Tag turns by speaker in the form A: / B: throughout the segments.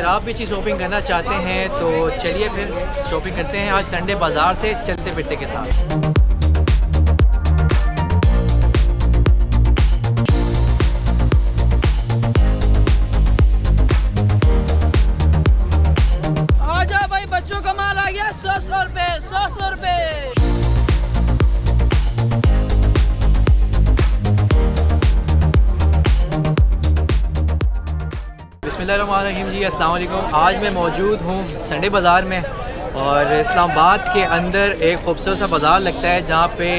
A: आप भी चीज़ शॉपिंग करना चाहते हैं तो चलिए फिर शॉपिंग करते हैं आज संडे बाज़ार से चलते फिरते के साथ।
B: बच्चों का माल आ गया 100 रुपए 100 रुपए।
A: बिस्मिल्लाहिर्रहमानिर्रहीम जी, अस्सलाम वालेकुम। आज मैं मौजूद हूँ संडे बाज़ार में और इस्लामाबाद के अंदर एक खूबसूरत सा बाज़ार लगता है जहाँ पे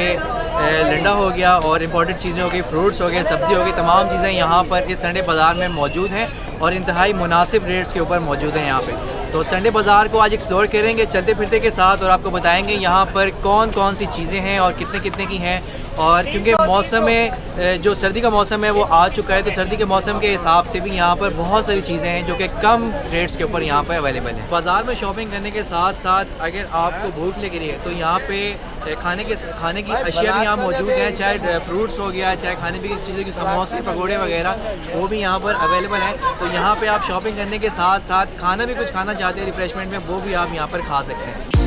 A: लंडा हो गया और इम्पोर्टेड चीज़ें हो गई, फ्रूट्स हो गए, सब्ज़ी हो गई, तमाम चीज़ें यहाँ पर इस संडे बाज़ार में मौजूद हैं और इंतहाई मुनासिब रेट्स के ऊपर मौजूद हैं यहाँ पे। तो संडे बाज़ार को आज एक्सप्लोर करेंगे चलते फिरते के साथ और आपको बताएंगे यहाँ पर कौन कौन सी चीज़ें हैं और कितने कितने की हैं। और क्योंकि मौसम में जो सर्दी का मौसम है वो आ चुका है तो सर्दी के मौसम के हिसाब से भी यहाँ पर बहुत सारी चीज़ें हैं जो कि कम रेट्स के ऊपर यहाँ पर अवेलेबल हैं। बाज़ार में शॉपिंग करने के साथ साथ अगर आपको भूख लग रही है तो यहाँ पे खाने की अशिया भी यहाँ मौजूद हैं, चाहे फ्रूट्स हो गया, चाहे खाने पीने की चीज़ों की समोसे पकौड़े वगैरह वो भी यहाँ पर अवेलेबल हैं। तो यहाँ पे आप शॉपिंग करने के साथ साथ खाना भी कुछ खाना चाहते हैं रिफ्रेशमेंट में, वो भी आप यहाँ पर खा सकते हैं।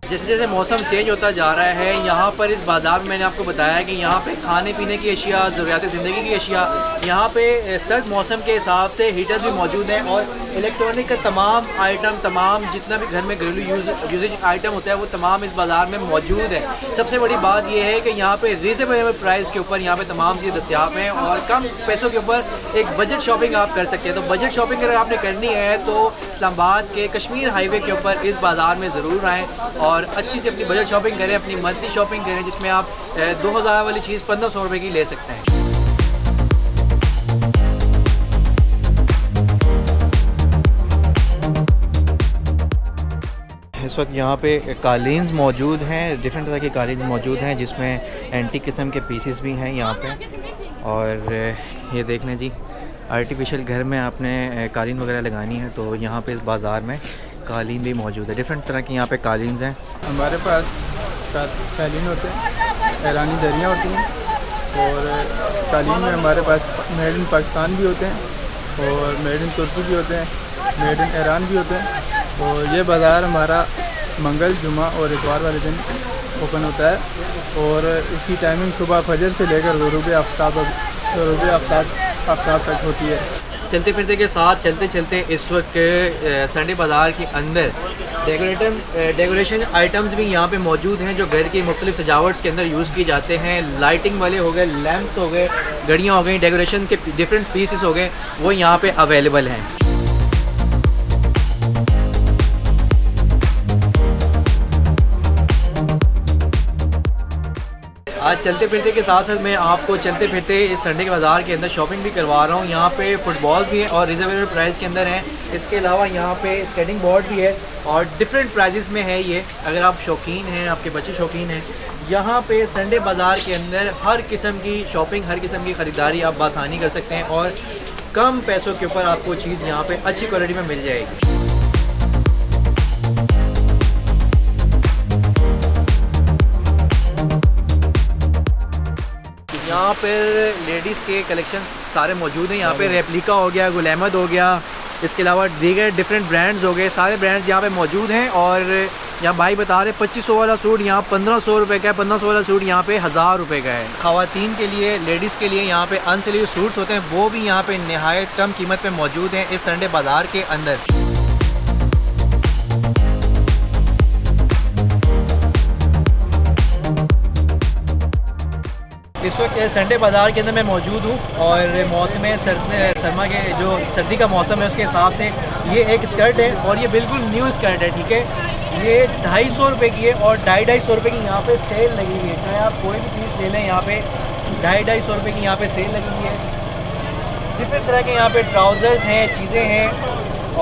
A: जैसे जैसे मौसम चेंज होता जा रहा है यहाँ पर इस बाज़ार में मैंने आपको बताया कि यहाँ पे खाने पीने की अशिया, ज़रूरियात ज़िंदगी की अशिया, यहाँ पे सर्द मौसम के हिसाब से हीटर्स भी मौजूद हैं और इलेक्ट्रॉनिक का तमाम आइटम, तमाम जितना भी घर में घरेलू यूजेज आइटम होता है वो तमाम इस बाज़ार में मौजूद है। सबसे बड़ी बात यह है कि यहाँ पे रीज़नेबल प्राइस के ऊपर यहाँ पे तमाम चीज़ें दस्तियाब हैं और कम पैसों के ऊपर एक बजट शॉपिंग आप कर सकते हैं। तो बजट शॉपिंग अगर आपने करनी है तो इस्लामाबाद के कश्मीर हाईवे के ऊपर इस बाज़ार में ज़रूर आएँ और अच्छी से अपनी बजट शॉपिंग करें, अपनी मंथली शॉपिंग करें जिसमें आप 2000 वाली चीज़ 1500 रुपये की ले सकते हैं। इस वक्त यहाँ पे कालीन्स मौजूद हैं, डिफरेंट तरह के कालीन्स मौजूद हैं जिसमें एंटीक किस्म के पीसेस भी हैं यहाँ पे। और ये देख लें जी, आर्टिफिशियल घर में आपने कालीन वगैरह लगानी है तो यहाँ पे इस बाज़ार में कालीन भी मौजूद है। डिफरेंट तरह के यहाँ पे कालीन्स हैं।
C: हमारे पास कालीन होते हैं, ईरानी दरियाँ होती हैं और कालीन में हमारे पास मेड इन पाकिस्तान भी होते हैं और मेड इन तुर्की भी होते हैं, मेड इन ईरान भी होते हैं। और ये बाज़ार हमारा मंगल, जुमा और इतवार वाले दिन ओपन होता है और इसकी टाइमिंग सुबह फजर से लेकर ग़ुरूब आफ्ताब तक होती है।
A: चलते फिरते के साथ चलते चलते इस वक्त संडे बाज़ार के अंदर डेकोरेशन आइटम्स भी यहाँ पे मौजूद हैं जो घर की मुख्तलिफ सजावट्स के अंदर यूज़ किए जाते हैं। लाइटिंग वाले हो गए, लैंप्स हो गए, घड़ियाँ हो गई, डेकोरेशन के डिफरेंट पीसेस हो गए, वो यहाँ पे अवेलेबल हैं। आज चलते फिरते के साथ साथ मैं आपको चलते फिरते इस संडे के बाज़ार के अंदर शॉपिंग भी करवा रहा हूँ। यहाँ पे फुटबॉल्स भी हैं और रिजनेबल प्राइस के अंदर हैं। इसके अलावा यहाँ पे स्केटिंग बोर्ड भी है और डिफरेंट प्राइजेस में है ये। अगर आप शौकीन हैं, आपके बच्चे शौकीन हैं, यहाँ पे संडे बाज़ार के अंदर हर किस्म की शॉपिंग, हर किस्म की ख़रीदारी आप बासानी कर सकते हैं और कम पैसों के ऊपर आपको चीज़ यहाँ पर अच्छी क्वालिटी में मिल जाएगी। यहाँ पर लेडीज़ के कलेक्शन सारे मौजूद हैं। यहाँ पे रेप्लिका हो गया, गुल अहमद हो गया, इसके अलावा दीगर डिफरेंट ब्रांड्स हो गए, सारे ब्रांड्स यहाँ पे मौजूद हैं। और यहाँ भाई बता रहे 2500 वाला सूट यहाँ 1500 रुपये का है, 1500 वाला सूट यहाँ पे 1000 रुपये का है। ख़वातीन के लिए, लेडीज़ के लिए यहाँ पे अनसिली सूट्स होते हैं वो भी यहाँ पे नहायत कम कीमत पे मौजूद हैं इस संडे बाज़ार के अंदर। इस वक्त संडे बाज़ार के अंदर मैं मौजूद हूँ और मौसम सरमा के जो सर्दी का मौसम है उसके हिसाब से ये एक स्कर्ट है और ये बिल्कुल न्यू स्कर्ट है, ठीक है। ये 250 रुपये की है और 250 रुपये की यहाँ पे सेल लगी हुई है। चाहे आप कोई भी चीज़ ले लें, यहाँ पे 250 रुपये की यहाँ पे सेल लगी हुई है। डिफरेंट तरह के यहाँ पे ट्राउज़र्स हैं, चीज़ें हैं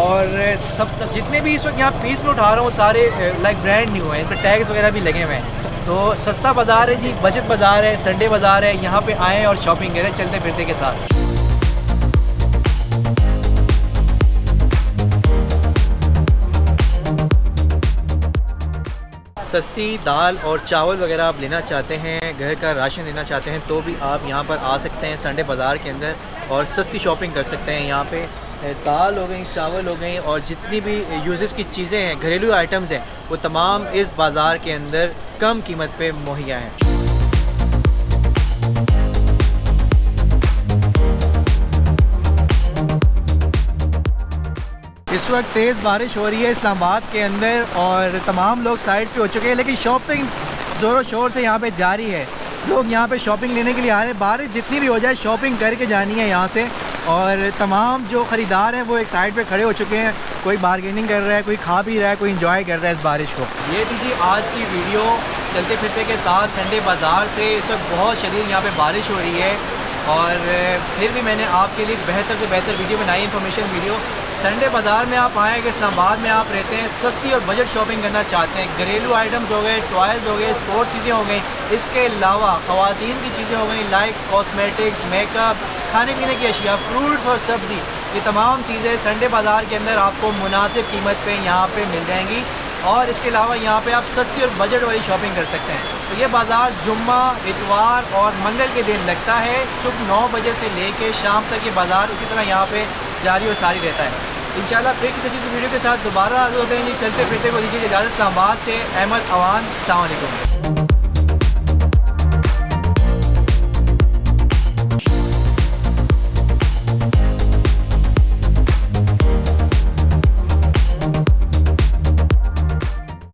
A: और सब जितने भी इस वक्त यहाँ पीस में उठा रहा हूँ सारे लाइक ब्रांड न्यू हैं, इन पर टैग्स वगैरह भी लगे हुए हैं। तो सस्ता बाज़ार है जी, बचत बाज़ार है, संडे बाज़ार है, यहाँ पे आएँ और शॉपिंग करें चलते फिरते के साथ। सस्ती दाल और चावल वगैरह आप लेना चाहते हैं, घर का राशन लेना चाहते हैं, तो भी आप यहाँ पर आ सकते हैं संडे बाज़ार के अंदर और सस्ती शॉपिंग कर सकते हैं। यहाँ पे दाल हो गई, चावल हो गई और जितनी भी यूज़ेस की चीज़ें हैं, घरेलू आइटम्स हैं, वो तमाम इस बाज़ार के अंदर कम कीमत पे मुहैया हैं। इस वक्त तेज़ बारिश हो रही है इस्लामाबाद के अंदर और तमाम लोग साइड पे हो चुके हैं, लेकिन शॉपिंग ज़ोरों शोर से यहाँ पे जारी है। लोग यहाँ पे शॉपिंग लेने के लिए आ रहे हैं। बारिश जितनी भी हो जाए शॉपिंग करके जानी है यहाँ से। और तमाम जो ख़रीदार हैं वो एक साइड पे खड़े हो चुके हैं, कोई बारगेनिंग कर रहा है, कोई खा भी रहा है, कोई इंजॉय कर रहा है इस बारिश को। ये थी आज की वीडियो चलते फिरते के साथ संडे बाज़ार से। इस वक्त बहुत शदीद यहाँ पे बारिश हो रही है और फिर भी मैंने आपके लिए बेहतर से बेहतर वीडियो बनाई, इन्फॉर्मेशन वीडियो। संडे बाज़ार में आप आएँ कि इस्लामाबाद में आप रहते हैं, सस्ती और बजट शॉपिंग करना चाहते हैं, घरेलू आइटम्स हो गए, टॉयज़ हो गए, स्पोर्ट्स चीज़ें हो गई, इसके अलावा ख़वातीन की चीज़ें हो गई लाइक कॉस्मेटिक्स, मेकअप, खाने पीने की अशिया, फ्रूट्स और सब्ज़ी, ये तमाम चीज़ें संडे बाज़ार के अंदर आपको मुनासिब कीमत पे यहाँ पे मिल जाएंगी। और इसके अलावा यहाँ पे आप सस्ती और बजट वाली शॉपिंग कर सकते हैं। तो ये बाज़ार जुम्मा, इतवार और मंगल के दिन लगता है। सुबह 9 बजे से लेके शाम तक ये बाज़ार इसी तरह यहाँ पे जारी और सारी रहता है। इंशाल्लाह फिर किसी चीज़ वीडियो के साथ दोबारा हाजिर होते हैं। चलते फिरते को दीजिए इजाज़त। इस्लामाबाद से अहमद अवान, अस्सलाम वालेकुम।